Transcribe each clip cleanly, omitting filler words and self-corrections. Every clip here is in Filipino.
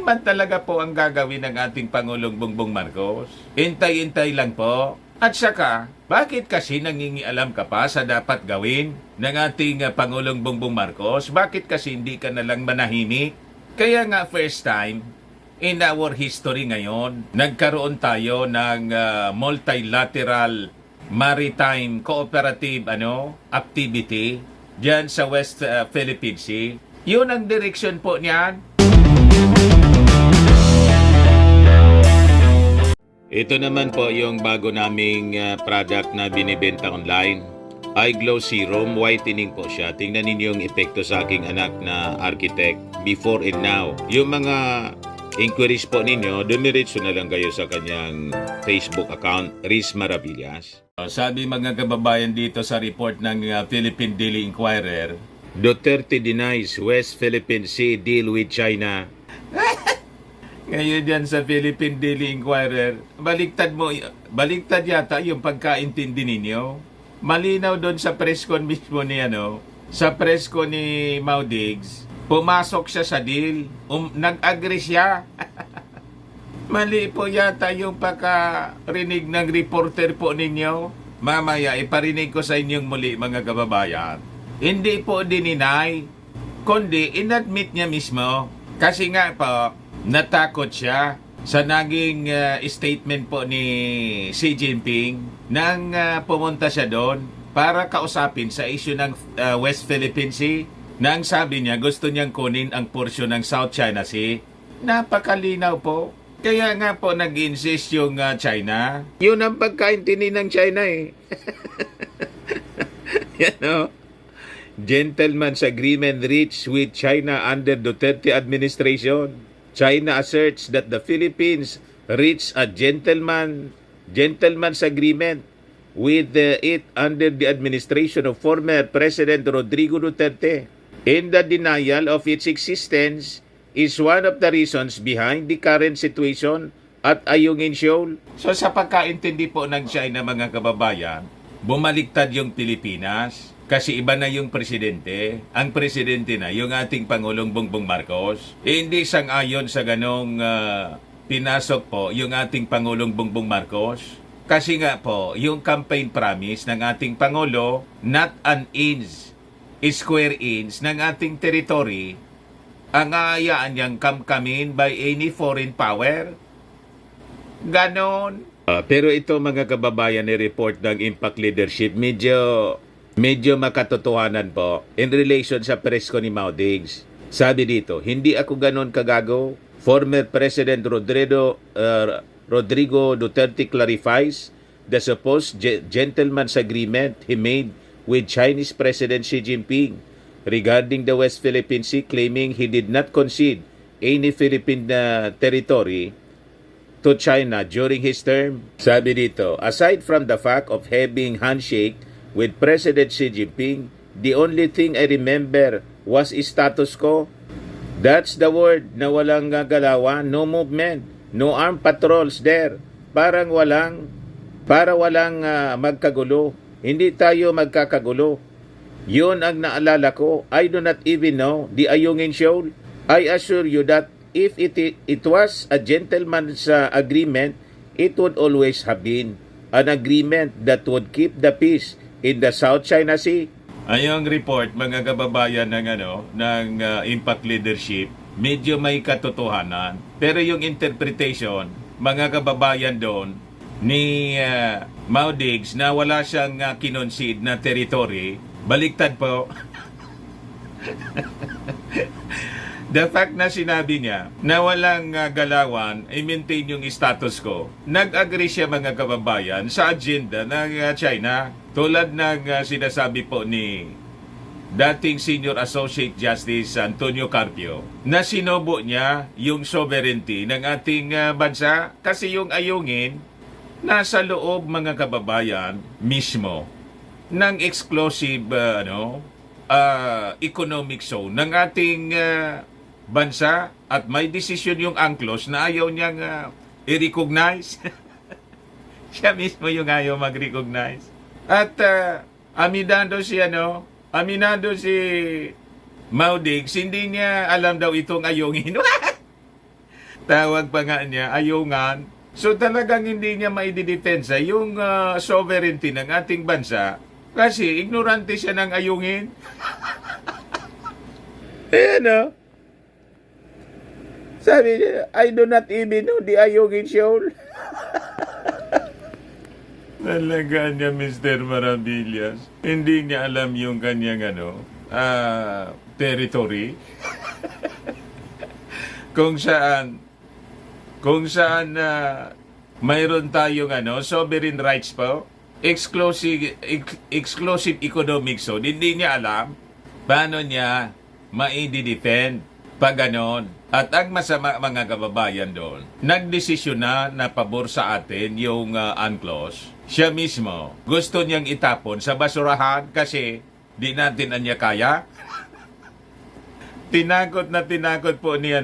man talaga po ang gagawin ng ating Pangulong Bongbong Marcos? Intay-intay lang po. At saka, bakit kasi nangingialam ka pa sa dapat gawin ng ating Pangulong Bongbong Marcos? Bakit kasi hindi ka nalang manahimik? Kaya nga first time in our history ngayon, nagkaroon tayo ng multilateral maritime cooperative activity diyan sa West Philippine Sea. Yun ang direksyon po niyan. Ito naman po yung bago naming product na binibenta online. iGlow Serum, whitening po siya. Tingnan ninyo yung epekto sa aking anak na architect before and now. Yung mga inquiries po ninyo, dumiretso na lang kayo sa kanyang Facebook account, Riz Maravillas. Sabi mga kababayan dito sa report ng Philippine Daily Inquirer, Duterte denies West Philippine Sea deal with China. Ngayon dyan sa Philippine Daily Inquirer, baliktad yata yung pagkaintindi ninyo. Malinaw doon sa press con mismo ni sa press con ni Maudigs, pumasok siya sa deal, nag-agree siya. Mali po yata yung pagkarinig ng reporter po ninyo. Mamaya iparinig ko sa inyong muli mga kababayan. Hindi po dininay, kundi inadmit niya mismo. Kasi nga po, natakot siya sa naging statement po ni Xi Jinping nang pumunta siya doon para kausapin sa issue ng West Philippine Sea. Nang sabi niya gusto niyang kunin ang porsyon ng South China Sea. Napakalinaw po. Kaya nga po nag-insist yung China. Yun ang pagkaintindi ng China eh. Gentleman's agreement reached with China under Duterte administration. China asserts that the Philippines reached a gentleman's agreement with it under the administration of former President Rodrigo Duterte. And the denial of its existence is one of the reasons behind the current situation at Ayungin Shoal. So sa pagkaintindi po ng China mga kababayan, bumaliktad yung Pilipinas. Kasi iba na yung presidente. Ang presidente na, yung ating Pangulong Bongbong Marcos. Hindi sang-ayon sa ganong pinasok po yung ating Pangulong Bongbong Marcos. Kasi nga po, yung campaign promise ng ating Pangulo, not an inch, square inch ng ating territory, ang aayaan niyang kamkamin by any foreign power. Ganon. Pero ito mga kababayan ni report ng Impact Leadership, medyo makatotohanan po in relation sa press ko ni Maudigs. Sabi dito, hindi ako ganon kagago. Former President Rodrigo Duterte clarifies the supposed gentleman's agreement he made with Chinese President Xi Jinping regarding the West Philippine Sea, claiming he did not concede any Philippine territory to China during his term. Sabi dito, aside from the fact of having handshake with President Xi Jinping, the only thing I remember was status quo. That's the word na walang galawan, no movement, no armed patrols there. Para walang magkagulo. Hindi tayo magkakagulo. Yun ang naalala ko. I do not even know the Ayungin Shoal. I assure you that if it was a gentleman's agreement, it would always have been an agreement that would keep the peace in the South China Sea. Ayong report mga kababayan ng Impact Leadership, medyo may katotohanan. Pero yung interpretation, mga kababayan doon ni Maudigs na wala siyang kinonsid na territory, baliktad po. The fact na sinabi niya na walang galawan, i-maintain yung status quo. Nag-agree siya mga kababayan sa agenda ng China. Tulad ng sinasabi po ni dating Senior Associate Justice Antonio Carpio na sinubo niya yung sovereignty ng ating bansa kasi yung Ayungin nasa loob mga kababayan mismo ng exclusive economic zone ng ating bansa at may desisyon yung UNCLOS na ayaw niyang i-recognize. Siya mismo yung ayaw mag-recognize. At aminado si Maudigs, hindi niya alam daw itong Ayungin. Tawag pa nga niya, ayungan. So talagang hindi niya maididepensa yung sovereignty ng ating bansa kasi ignorante siya ng ayungin. Ayan o. Sabi niya, I do not even know the Ayungin Shoal. Talaga niya, Mr. Maravillas. Hindi niya alam yung kanyang territory. kung saan mayroon tayong sovereign rights po, exclusive economic zone. Hindi niya alam paano niya ma-defend pag ganon. At ang masama mga kababayan doon, nagdesisyon na pabor sa atin yung UNCLOS. Siya mismo, gusto niyang itapon sa basurahan kasi di natin anya kaya. Tinakot po ni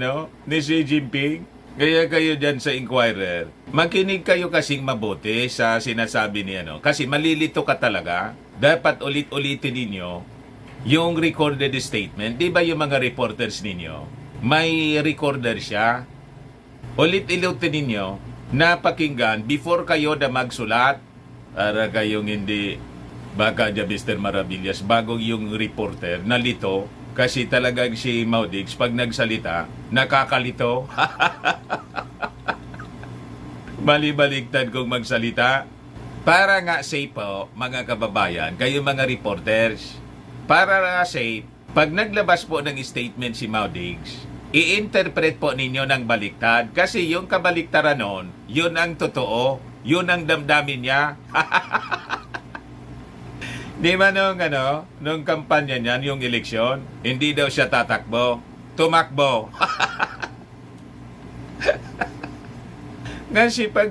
Xi Jinping. Kaya kayo dyan sa Inquirer, makinig kayo kasing mabuti sa sinasabi ni kasi malilito ka talaga. Dapat ulit-ulitin ninyo yung recorded statement. Di ba yung mga reporters ninyo? May recorder siya. Ulit-ulitin ninyo na pakinggan before kayo na magsulat. Para kayong hindi, baka dyan Mr. Maravillas, bago yung reporter, nalito. Kasi talagang si Maudix, pag nagsalita, nakakalito. Bali-baligtad kung magsalita. Para nga safe po, mga kababayan, kayo mga reporters, para nga safe, pag naglabas po ng statement si Maudix, i-interpret po ninyo ng baliktad. Kasi yung kabaliktaran nun, yun ang totoo, yun ang damdamin niya. Di ba nung kampanya niyan, yung eleksyon, hindi daw siya tatakbo, tumakbo. Kasi pag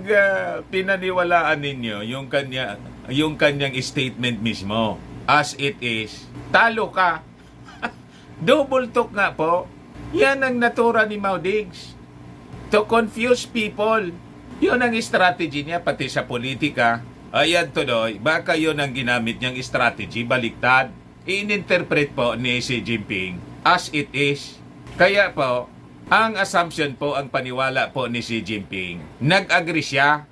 pinaniwalaan ninyo yung kanyang statement mismo, as it is, talo ka. Double talk nga po. Yan ang natura ni Maudix. To confuse people. Yun ang strategy niya, pati sa politika. Ayan tuloy, baka yun ang ginamit niyang strategy, baliktad. I-interpret po ni Xi Jinping as it is. Kaya po, ang assumption po, ang paniwala po ni Xi Jinping, nag-agree siya.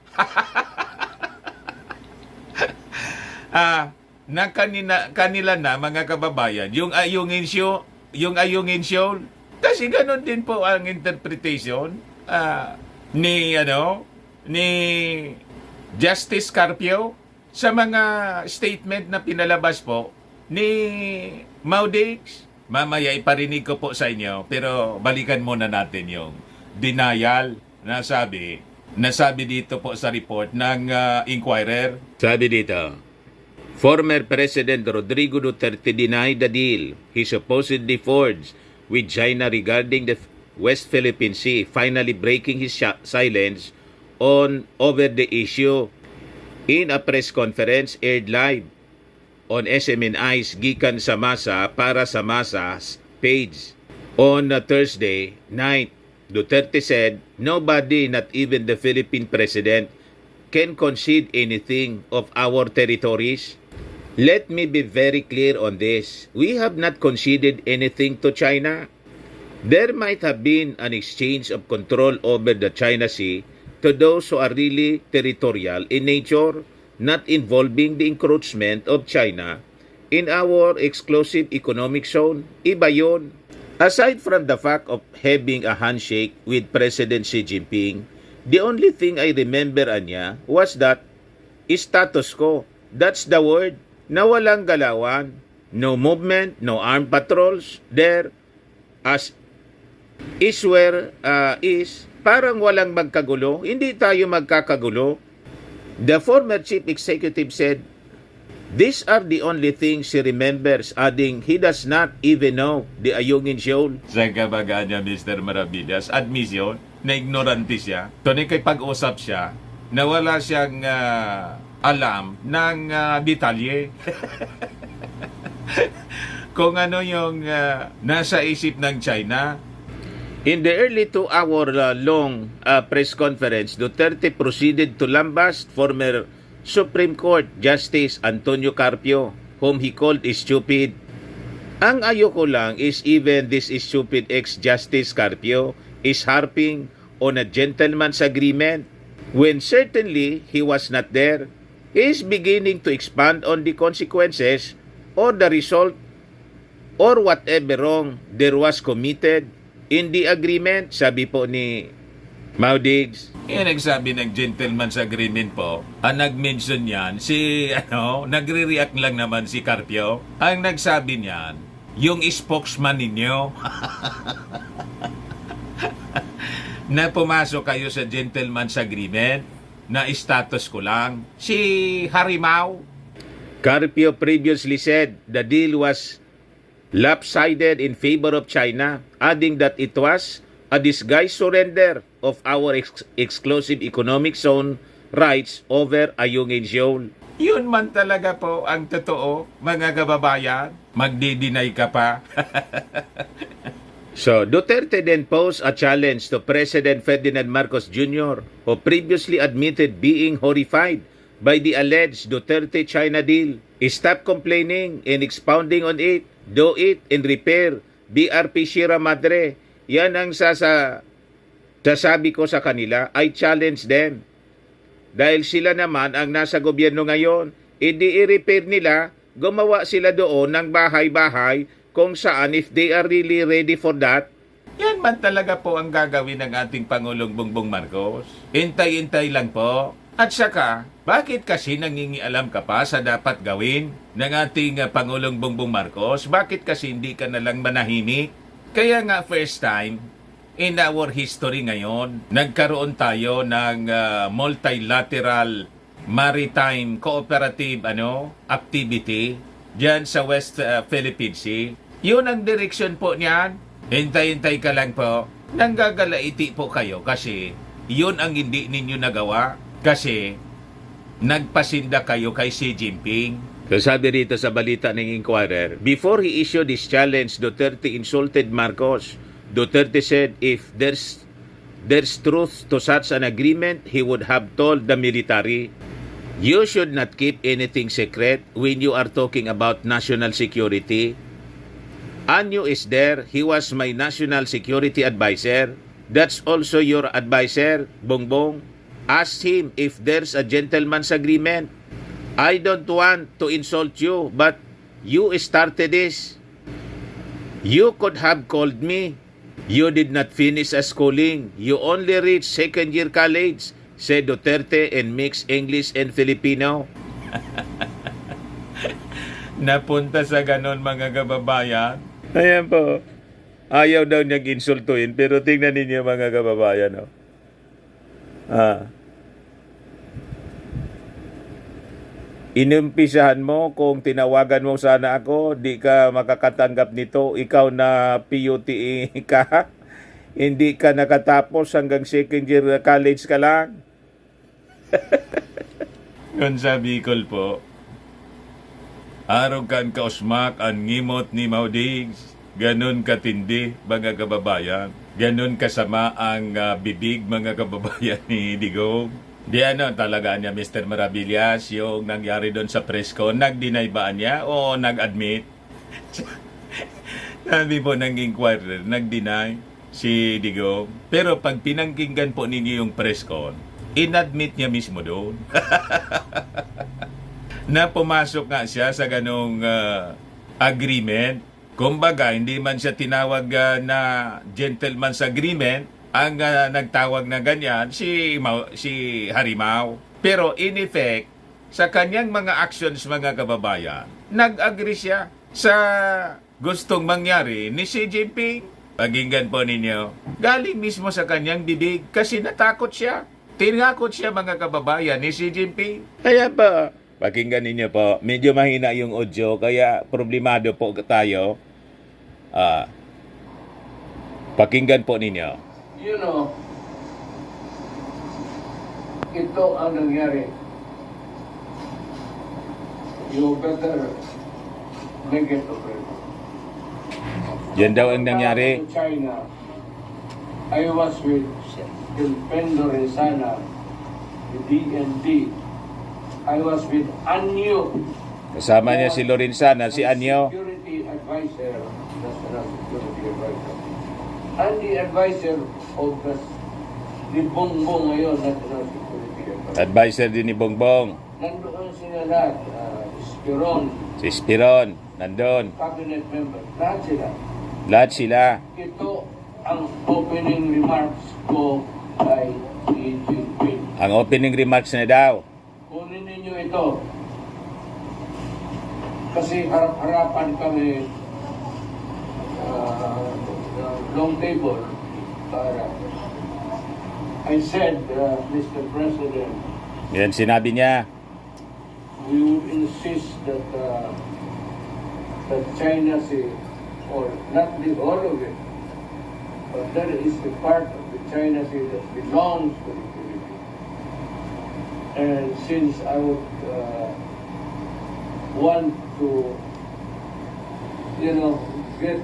Na kanila na, mga kababayan, yung Ayungin Shoal, kasi ganun din po ang interpretation ni Justice Carpio sa mga statement na pinalabas po ni Maudix. Mamaya iparinig ko po sa inyo, pero balikan muna natin yung denial na nasabi dito po sa report ng Inquirer. Sabi dito, former President Rodrigo Duterte denied the deal he supposedly forged with China regarding the West Philippine Sea, finally breaking his silence over the issue. In a press conference aired live on SMNI's Gikan sa Masa para sa Masa's page on Thursday night, Duterte said, nobody, not even the Philippine president, can concede anything of our territories. Let me be very clear on this. We have not conceded anything to China. There might have been an exchange of control over the China Sea to those who are really territorial in nature, not involving the encroachment of China in our exclusive economic zone. Iba yun. Aside from the fact of having a handshake with President Xi Jinping, the only thing I remember niya was that status quo. That's the word. Na walang galawan, no movement, no armed patrols there, as is where is, parang walang magkagulo. Hindi tayo magkakagulo. The former chief executive said, these are the only things he remembers, adding he does not even know the Ayungin Shoal. Sa kabaga niya, Mr. Maravillas, admission na ignorante siya. Tunay kay pag-usap siya, na wala siyang alam ng detalye. Kung ano yung nasa isip ng China. In the early 2-hour long press conference, Duterte proceeded to lambast former Supreme Court Justice Antonio Carpio, whom he called stupid. Ang ayoko lang is even this stupid ex-Justice Carpio is harping on a gentleman's agreement when certainly he was not there. He is beginning to expand on the consequences or the result or whatever wrong there was committed in the agreement, sabi po ni Maudigs. Yan nagsabi ng gentleman's agreement po. Ang nag-mention niyan, nagre-react lang naman si Carpio. Ang nagsabi niyan, yung spokesman ninyo. Na pumasok kayo sa gentleman's agreement, na status ko lang. Si Harimau. Carpio previously said the deal was lopsided in favor of China, adding that it was a disguised surrender of our exclusive economic zone rights over Ayungin Shoal. Yun man talaga po ang totoo, mga kababayan. Magdi-deny ka pa. So, Duterte then posed a challenge to President Ferdinand Marcos Jr., who previously admitted being horrified by the alleged Duterte-China deal. Stop complaining and expounding on it. Do it and repair. BRP Sierra Madre. Yan ang sasabi ko sa kanila. I challenge them. Dahil sila naman ang nasa gobyerno ngayon, hindi i-repair nila, gumawa sila doon ng bahay-bahay kung saan if they are really ready for that. Yan man talaga po ang gagawin ng ating Pangulong Bongbong Marcos. Intay-intay lang po. At saka, bakit kasi nangingialam ka pa sa dapat gawin ng ating Pangulong Bongbong Marcos? Bakit kasi hindi ka nalang manahimik? Kaya nga first time in our history ngayon, nagkaroon tayo ng multilateral maritime cooperative activity diyan sa West Philippine Sea. Yun ang direksyon po niyan. Hintay-hintay ka lang po. Nanggagalaiti po kayo kasi yun ang hindi ninyo nagawa kasi nagpasinda kayo kay Xi Jinping. So sabi rito sa balita ng Inquirer, before he issued his challenge, Duterte insulted Marcos. Duterte said if there's truth to such an agreement, he would have told the military. You should not keep anything secret when you are talking about national security. Anyo is there. He was my national security advisor. That's also your advisor, Bongbong. Ask him if there's a gentleman's agreement. I don't want to insult you, but you started this. You could have called me. You did not finish a schooling. You only reached second year college, said Duterte and mixed English and Filipino. Napunta sa ganon, mga kababayan. Ayan po. Ayaw daw niyang insultuin, pero tingnan ninyo, mga kababayan. Inumpisahan mo, kung tinawagan mo sana ako, di ka makakatanggap nito. Ikaw na PUTE ka. Hindi ka nakatapos hanggang second year college ka lang. Yun sa Bicol po. Arogan ka usmak ang ngimot ni Maudigs. Ganon katindi, mga kababayan. Ganon kasama ang bibig, mga kababayan ni Digong. Di talaga niya, Mr. Maravillas, yung nangyari doon sa press con, nag-deny ba niya o nag-admit? Sabi po ng Inquirer, nag-deny si Digong. Pero pag pinangkinggan po ninyo yung press con, in-admit niya mismo doon. Na pumasok nga siya sa ganong agreement. Kumbaga, hindi man siya tinawag na gentleman's agreement. Ang nagtawag na ganyan, si Harimau. Pero in effect, sa kanyang mga actions, mga kababayan, nag-agree siya sa gustong mangyari ni Xi Jinping. Pakinggan po ninyo. Galing mismo sa kanyang bibig kasi natakot siya. Tinakot siya, mga kababayan, ni Xi Jinping. Kaya pa, pakinggan ninyo po, medyo mahina yung audio, kaya problemado po tayo. Pakinggan po ninyo. You know, ito ang nangyari. You better make it okay. Yan daw ang nangyari. In China, I was with Pendo Rizana, the DND. I was with Anyo. Kasama niya si Lorenzana, si Anyo. Security advisor, national security advisor. And the advisor of the ni Bongbong ngayon, National Security Advisor. Advisor din ni Bongbong. Nandoon sila lahat, Esperon, Si Spiron, nandun. cabinet member, lahat sila. Lahat sila. Ito ang opening remarks ko kay Xi Jinping. Ang opening remarks na daw. Kunin ninyo ito. Kasi harap-harapan kami long table para I said, Mr. President, Yan sinabi niya. we would insist that that China Sea, or not the whole of it, but there is a part of the China Sea that belongs to the Philippines. And since I would want to, get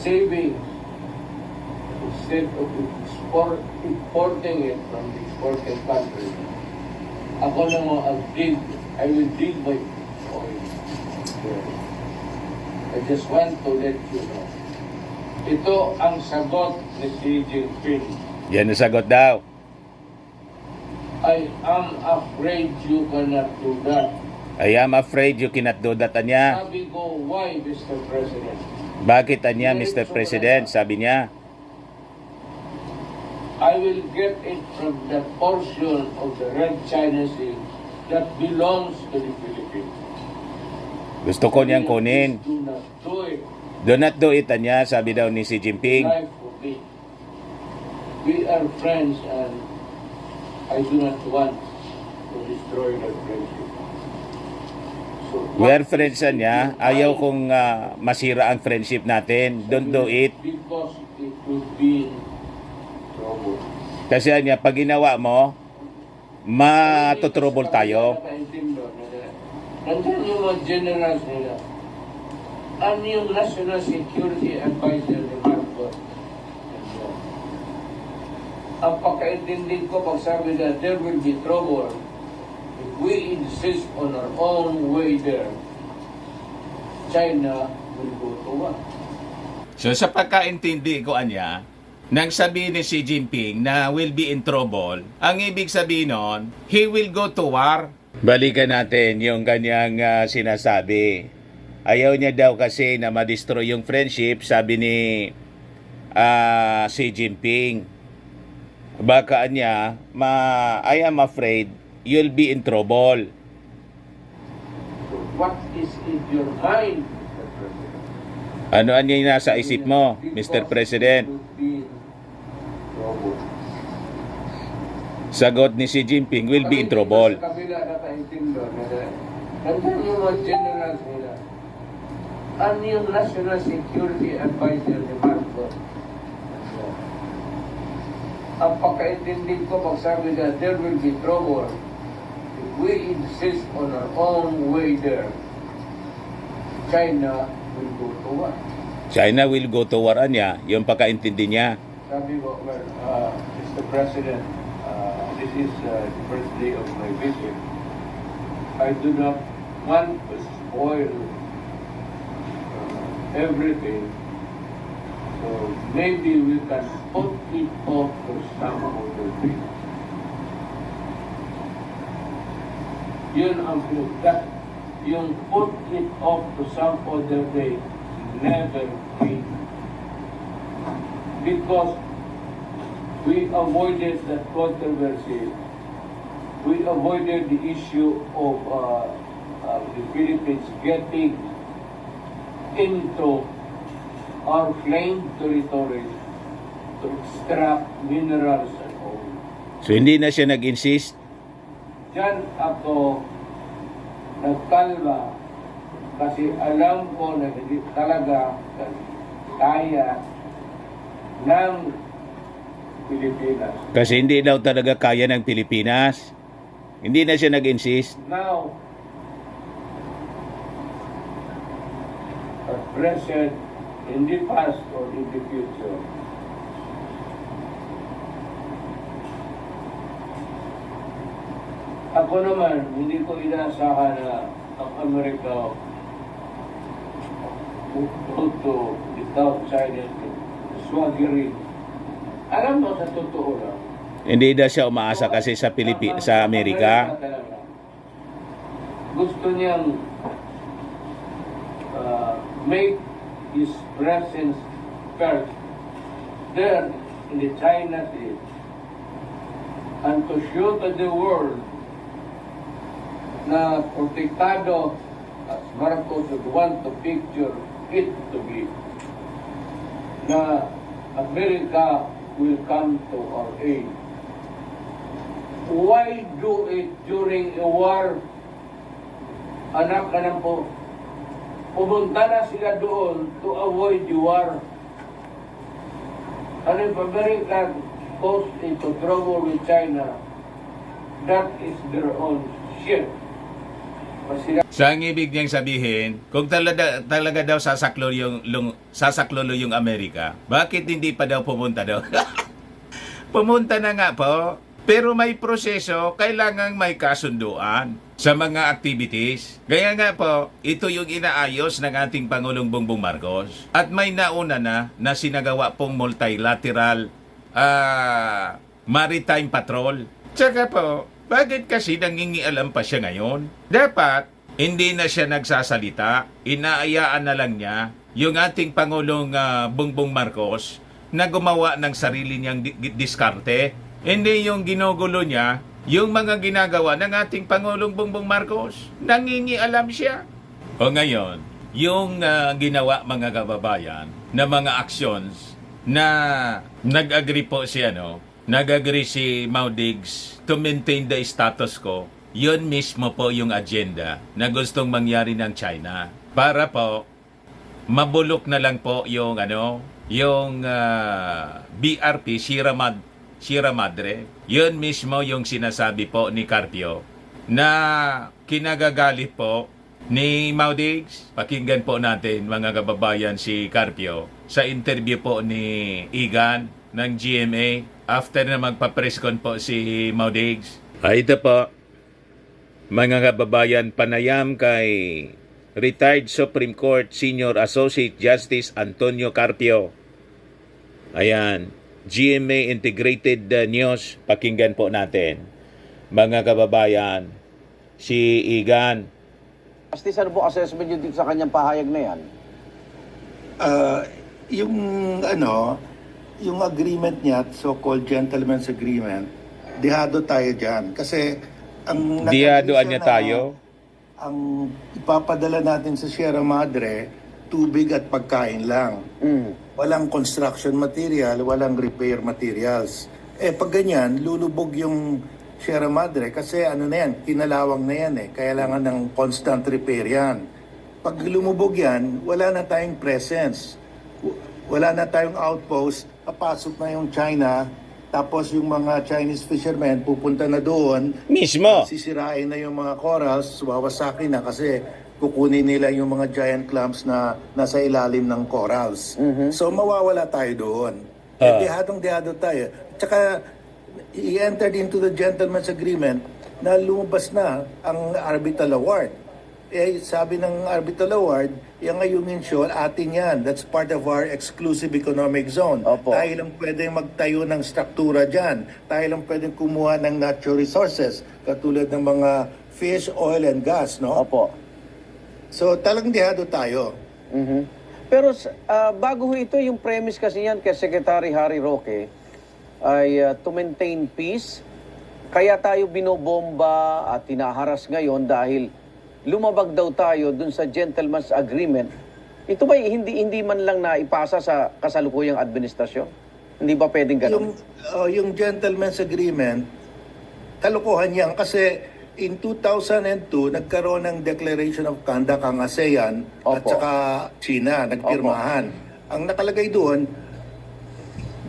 savings instead of importing it from the exporting country, ako na mo, I will dig my oil. I just want to let you know. Ito ang sagot ni Xi Jinping. Yan ang sagot daw. I am afraid you cannot do that. I am afraid you cannot do that, anya. Sabi ko, why, Mr. President? Bakit, anya, Mr. President? Sabi niya. I will get it from that portion of the Red China Sea that belongs to the Philippines. Gusto ko niyang kunin. Do not do it. Do not do it, anya, sabi daw ni Xi Jinping. Life for me. We are friends and I do not want to destroy that friendship. So, We are friends, anya. Ayaw kong masira ang friendship natin. Don't do it. Because it will be trouble. Kasi anya, pag ginawa mo, matutrouble tayo. Nandiyan yung mga generals nila. Ano yung National Security Advisor ni Marcos? Ang pagkaintindi ko pag sabi na there will be trouble if we insist on our own way there. China will go to war. So sa pagkaintindi ko, anya, nang sabihin ni Xi Jinping na will be in trouble, ang ibig sabihin nun, he will go to war. Balikan natin yung kanyang sinasabi. Ayaw niya daw kasi na ma-destroy yung friendship, sabi ni Xi Jinping. Baka niya, I am afraid you'll be in trouble. So what is in your mind, Mr. President? Ano yung nasa isip mo, Mr. President? Because it will be trouble. Sagot ni Xi Jinping, will be in trouble. Sa kabila nakaintindo nila. Nandiyan yung mga generals nila. Ano yung National Security Advisor ni Marcos? Ang pagkaintindi ko pag sabi na there will be trouble if we insist on our own way there. China will go to war. China will go to war, anya, yung pagkaintindi niya. Sabi ko, well, Mr. President, this is the first day of my visit. I do not want to spoil everything. So maybe we can put it off to some other day. Yun ang that yung put it off to some other day never came. Because we avoided that controversy. We avoided the issue of the Philippines getting into our claimed territories to extract minerals and oil. So hindi na siya nag-insist. Diyan ako nagkalma kasi alam ko na hindi talaga kaya ng Pilipinas. Kasi hindi daw talaga kaya ng Pilipinas. Hindi na siya nag-insist. Now, at present, in the past or in the future, ako naman, hindi ko inaasahan na ang Amerika to without China swaggering. Alam mo, sa totoo lang, Hindi na siya umaasa kasi sa sa Amerika. Talaga. Gusto niyang make his presence felt there in the China Sea and to show to the world na protektado as Marcos would want to picture it to be, na America will come to our aid. Why do it during a war? Anak ka ng po, pumunta na sila doon to avoid the war. And if America goes into trouble with China, that is their own shit. Sa ang ibig niyang sabihin, kung talaga daw sasaklolo yung Amerika, bakit hindi pa daw pumunta daw? Pumunta na nga po, pero may proseso, kailangang may kasunduan sa mga activities. Kaya nga po, ito yung inaayos ng ating Pangulong Bongbong Marcos. At may nauna na sinagawa pong multilateral maritime patrol. Tsaka po, bakit kasi nangingialam pa siya ngayon? Dapat, hindi na siya nagsasalita, inaayaan na lang niya yung ating Pangulong Bongbong Marcos na gumawa ng sarili niyang diskarte. Hindi yung ginugulo niya, yung mga ginagawa ng ating Pangulong Bongbong Marcos. Nangingialam siya. O ngayon, yung ginawa mga kababayan na mga actions na nag-agree po si nag-agree si Maudigs to maintain the status quo, yun mismo po yung agenda na gustong mangyari ng China. Para po, mabulok na lang po yung BRP, Sierra Madre. Yun mismo yung sinasabi po ni Carpio na kinagagalit po ni Maudigs. Pakinggan po natin mga kababayan si Carpio sa interview po ni Igan ng GMA after na magpa-press con po si Maudigs. Ito po, mga kababayan, panayam kay retired Supreme Court Senior Associate Justice Antonio Carpio. Ayan, GMA Integrated News, pakinggan po natin. Mga kababayan, si Igan. Justice, ano po assessment yun dito sa kanyang pahayag na yan? Yung agreement niya, so-called gentleman's agreement, dihado tayo dyan. Kasi ang Diyadoan niya tayo? Ang ipapadala natin sa Sierra Madre, tubig at pagkain lang. Walang construction material, walang repair materials. Pag ganyan, lulubog yung Sierra Madre kasi kinalawang na yan Kailangan ng constant repair yan. Pag lumubog yan, wala na tayong presence. Wala na tayong outpost, papasok na yung China, tapos yung mga Chinese fishermen pupunta na doon. Mismo? Sisirain na yung mga corals, wawasakin na kasi kukunin nila yung mga giant clams na nasa ilalim ng corals. So mawawala tayo doon. Dihadong-dihado tayo. Tsaka he entered into the gentleman's agreement na lumabas na ang arbitral award. Sabi ng arbitral award, yung ngayong shoal, atin yan. That's part of our exclusive economic zone. Opo. Tayo lang pwedeng magtayo ng struktura dyan. Tayo lang pwedeng kumuha ng natural resources, katulad ng mga fish, oil, and gas, no? Opo. So, talagang dihado tayo. Pero bago ho ito, yung premise kasi yan kay Secretary Harry Roque ay to maintain peace. Kaya tayo binobomba at tinaharas ngayon dahil lumabag daw tayo dun sa gentleman's agreement. Ito ba hindi man lang naipasa sa kasalukuyang administrasyon? Hindi ba pwedeng ganun? Yung gentleman's agreement, kalokohan yan kasi in 2002, nagkaroon ng Declaration of Conduct ang ASEAN at Opo. saka China, nagpirmahan. Ang nakalagay doon,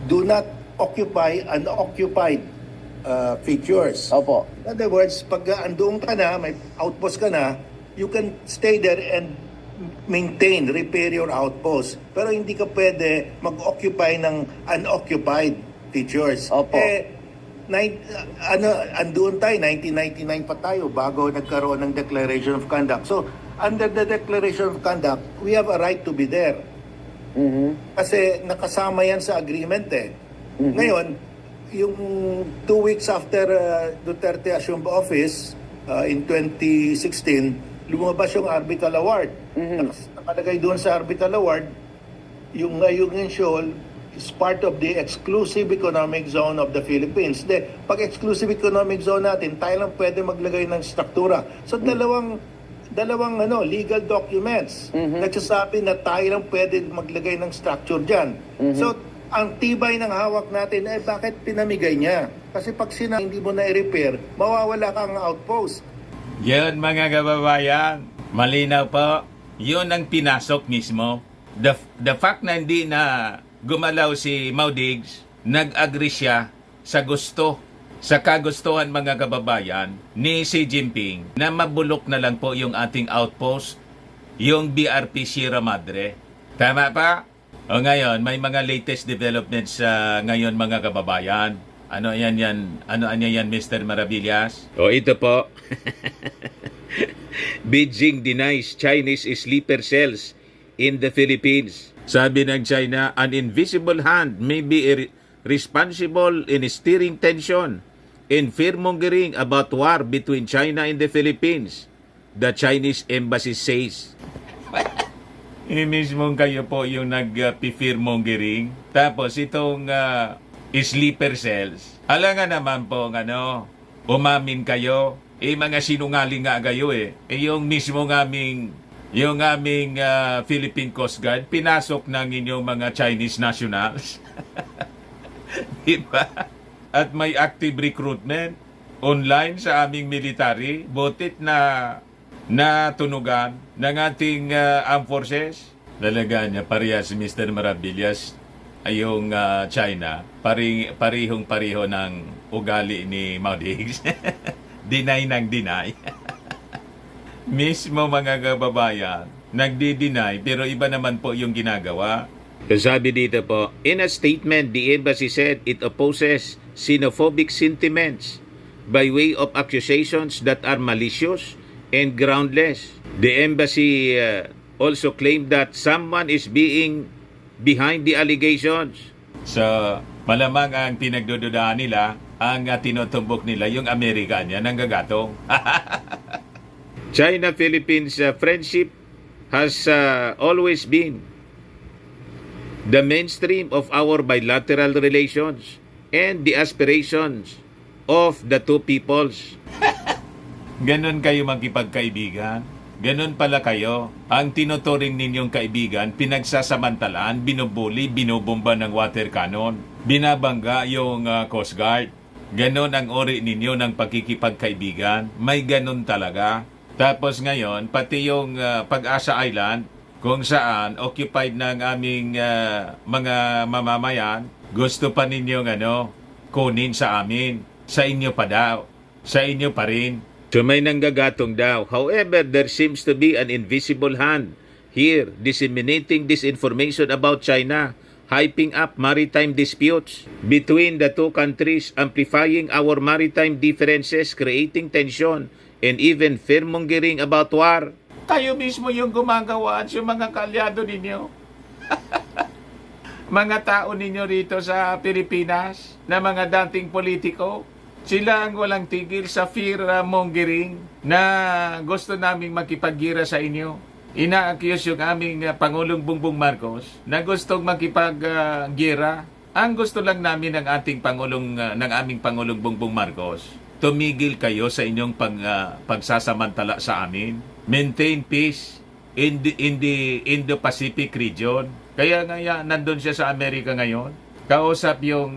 do not occupy unoccupied features. Opo. In other words, pag andoon ka na, may outpost ka na, you can stay there and maintain, repair your outpost. Pero hindi ka pwede mag-occupy ng unoccupied features. Opo. Andoon tayo, 1999 pa tayo bago nagkaroon ng Declaration of Conduct. So, under the Declaration of Conduct, we have a right to be there. Kasi nakasama yan sa agreement Ngayon, yung 2 weeks after Duterte assumed office in 2016, lumabas yung Arbitral Award. Nakalagay doon sa Arbitral Award, yung Ayungin Shoal is part of the exclusive economic zone of the Philippines. Pag exclusive economic zone natin, tayo lang pwede maglagay ng struktura. So dalawang legal documents nagsasabi na tayo lang pwede maglagay ng structure dyan. So ang tibay ng hawak natin, bakit pinamigay niya? Kasi pag hindi mo na i-repair, mawawala kang outpost. Yun mga kababayan, malinaw po, yun ang pinasok mismo. The fact na hindi na gumalaw si Maudigs, nag-agree siya sa kagustuhan mga kababayan ni Xi Jinping na mabulok na lang po yung ating outpost, yung BRP Sierra Madre. Tama pa? O ngayon, may mga latest developments ngayon mga kababayan. Ano yan? Ano yan, Mr. Maravillas? O ito po. Beijing denies Chinese sleeper cells in the Philippines. Sabi ng China, an invisible hand may be responsible in steering tension and fear-mongering about war between China and the Philippines. The Chinese embassy says. Mismong kayo po yung nag-fear-mongering. Tapos itong sleeper cells. Alangan naman po umamin kayo. Mga sinungaling nga kayo yung mismong yung aming Philippine Coast Guard, pinasok ng inyong mga Chinese nationals. Diba? At may active recruitment online sa aming military. Butit na tunugan ng ating armed forces. Talaga niya, parehas si Mr. Maravillas ay yung China. Parihong-pariho ng ugali ni Maudigs. Deny ng deny. Mismo mga kababayan, nagdi-deny pero iba naman po yung ginagawa. Sabi dito po, in a statement, the embassy said it opposes xenophobic sentiments by way of accusations that are malicious and groundless. The embassy also claimed that someone is being behind the allegations. So, malamang ang pinagdududahan nila, ang tinutumbok nila, yung Amerika niya, nanggagatong. China-Philippines friendship has always been the mainstream of our bilateral relations and the aspirations of the two peoples. Ganon kayo magkipagkaibigan? Ganon pala kayo? Ang tinuturing ninyong kaibigan, pinagsasamantalaan, binubuli, binubomba ng water cannon, binabangga yung Coast Guard. Ganon ang ori ninyo ng pagkikipagkaibigan? May ganon talaga? Tapos ngayon, pati yung Pag-asa Island, kung saan occupied ng aming mga mamamayan, gusto pa ninyong kunin sa amin. Sa inyo pa daw. Sa inyo pa rin. So may nanggagatong daw. However, there seems to be an invisible hand here disseminating disinformation about China, hyping up maritime disputes between the two countries, amplifying our maritime differences, creating tension, and even fear-mongering about war. Kayo mismo yung gumagawa at yung mga kalyado ninyo. Mga tao ninyo rito sa Pilipinas na mga dating politiko, sila ang walang tigil sa fear-mongering na gusto naming makipaggira sa inyo. Ina-accuse yung aming Pangulong Bongbong Marcos na gustong makipaggira. Ang gusto lang namin ng aming Pangulong Bongbong Marcos, tumigil kayo sa inyong pagsasamantala sa amin. Maintain peace in the Indo-Pacific region. Kaya nandun siya sa Amerika ngayon. Kausap yung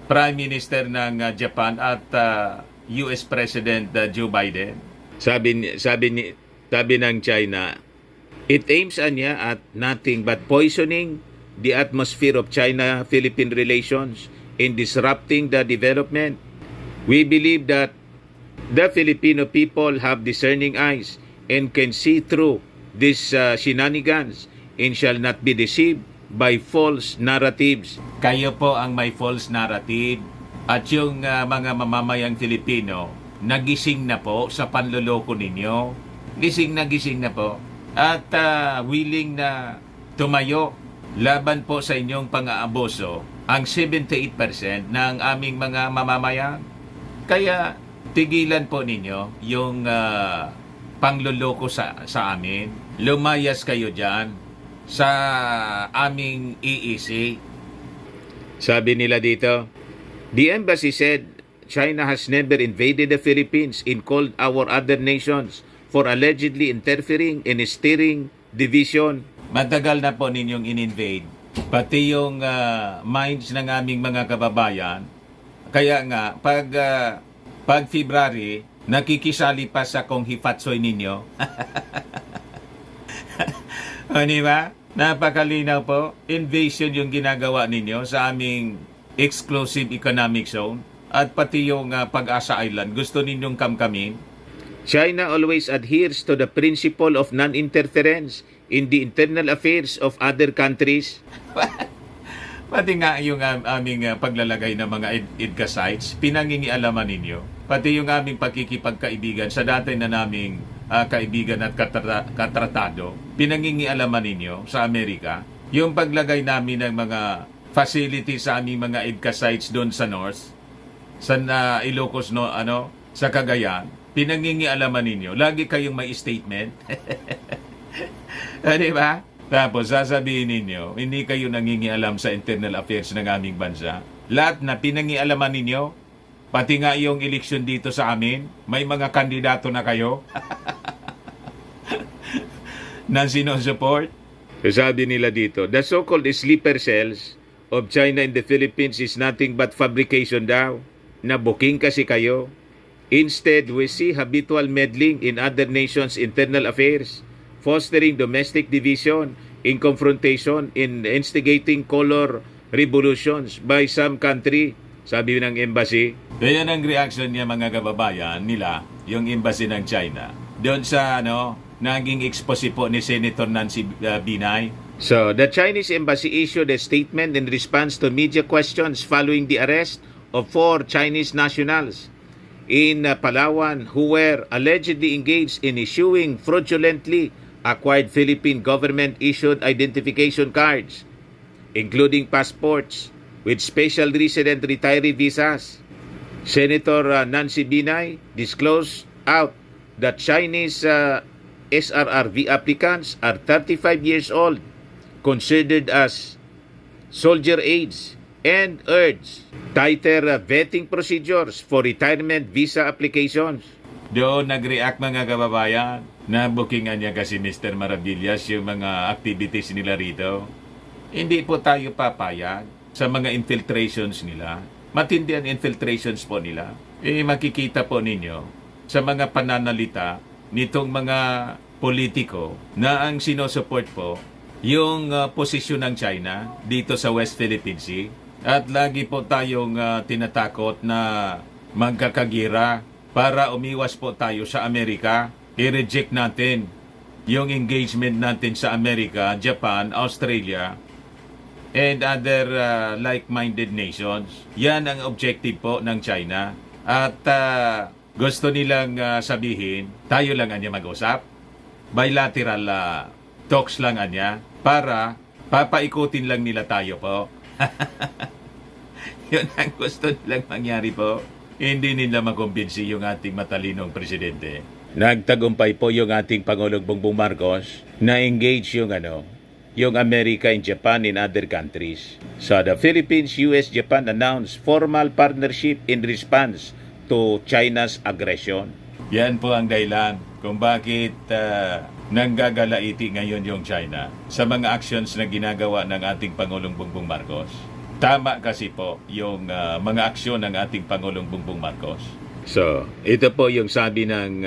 Prime Minister ng Japan at US President Joe Biden. Sabi ng China, it aims at nothing but poisoning the atmosphere of China-Philippine relations in disrupting the development. We believe that the Filipino people have discerning eyes and can see through these shenanigans and shall not be deceived by false narratives. Kayo po ang may false narrative at yung mga mamamayang Filipino nagising na po sa panloloko ninyo. Gising na po at willing na tumayo laban po sa inyong pang-aabuso ang 78% ng aming mga mamamayan. Kaya tigilan po ninyo yung pangluloko sa amin. Lumayas kayo dyan sa aming EEC. Sabi nila dito, the embassy said China has never invaded the Philippines and called our other nations for allegedly interfering and steering division. Matagal na po ninyong in-invade. Pati yung minds ng aming mga kababayan. Kaya nga, pag February, nakikisali pa sa kong hifatsoy ninyo. O, di ba? Napakalinaw po. Invasion yung ginagawa ninyo sa aming exclusive economic zone. At pati yung Pag-asa Island, gusto ninyong kamkamin. China always adheres to the principle of non-interference in the internal affairs of other countries. Pati nga yung aming paglalagay ng mga EDCA sites, pinangingialaman ninyo. Pati yung aming pakikipagkaibigan sa dati na naming kaibigan at katratado, pinangingialaman ninyo sa Amerika. Yung paglagay namin ng mga facilities sa aming mga EDCA sites doon sa North, sa Ilocos, sa Cagayan, pinangingialaman ninyo. Lagi kayong may statement. Di ba? Tapos sasabihin ninyo, hindi kayo nangingialam sa internal affairs ng aming bansa. Lahat na pinangialaman ninyo, pati nga yung eleksyon dito sa amin, may mga kandidato na kayo na sinusupport. Sabi nila dito, the so-called sleeper cells of China in the Philippines is nothing but fabrication daw. Nabuking kasi kayo. Instead, we see habitual meddling in other nations' internal affairs, fostering domestic division, in confrontation, in instigating color revolutions by some country, sabi ng embassy. Kaya ang reaction niya mga kababayan nila, yung embassy ng China, doon sa naging expose po ni Senator Nancy Binay. So, the Chinese embassy issued a statement in response to media questions following the arrest of 4 Chinese nationals in Palawan who were allegedly engaged in issuing fraudulently acquired Philippine government-issued identification cards, including passports with special resident retiree visas. Senator Nancy Binay disclosed out that Chinese SRRV applicants are 35 years old, considered as soldier age, and urged tighter vetting procedures for retirement visa applications. Doon nag-react mga kababayan. Na-bookingan niya kasi Mr. Maravillas yung mga activities nila rito. Hindi po tayo papayag sa mga infiltrations nila. Matindi ang infiltrations po nila. Makikita po ninyo sa mga pananalita nitong mga politiko na ang sinusupport po yung posisyon ng China dito sa West Philippine Sea. At lagi po tayong tinatakot na magkakagira para umiwas po tayo sa Amerika. I-reject natin yung engagement natin sa Amerika, Japan, Australia, and other like-minded nations. Yan ang objective po ng China. At gusto nilang sabihin, tayo lang anya mag-usap. Bilateral talks lang anya para papaikutin lang nila tayo po. Yun ang gusto nilang mangyari po. Hindi nila makumbinsi yung ating matalinong presidente. Nagtagumpay po yung ating Pangulong Bongbong Marcos na engage yung Amerika and Japan in other countries. So the Philippines, US, Japan announced formal partnership in response to China's aggression. Yan po ang dahilan kung bakit nanggagalaiti ngayon yung China sa mga actions na ginagawa ng ating Pangulong Bongbong Marcos. Tama kasi po yung mga aksyon ng ating Pangulong Bongbong Marcos. So, ito po yung sabi ng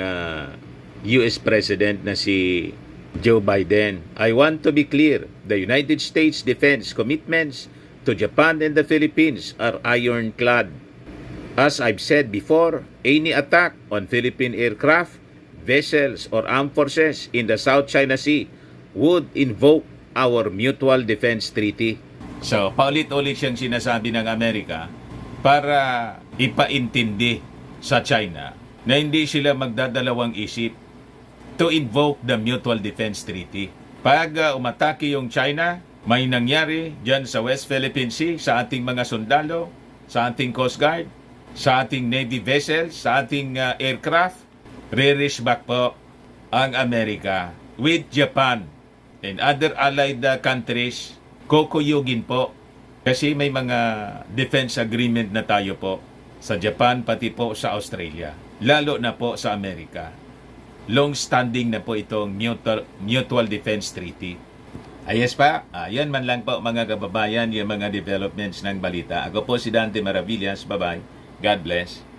US President na si Joe Biden. I want to be clear, the United States defense commitments to Japan and the Philippines are ironclad. As I've said before, any attack on Philippine aircraft, vessels, or armed forces in the South China Sea would invoke our Mutual Defense Treaty. So, paulit-ulit siyang sinasabi ng Amerika para ipaintindi sa China na hindi sila magdadalawang isip to invoke the Mutual Defense Treaty. Pag umatake yung China, may nangyari dyan sa West Philippine Sea sa ating mga sundalo, sa ating Coast Guard, sa ating Navy vessels, sa ating aircraft, re-reach back po ang Amerika with Japan and other allied countries. Kukuyugin po kasi may mga defense agreement na tayo po sa Japan pati po sa Australia, lalo na po sa Amerika. Long-standing na po itong Mutual Defense Treaty. Ayos pa, yan man lang po mga kababayan yung mga developments ng balita. Ako po si Dante Maravillas. Bye-bye. God bless.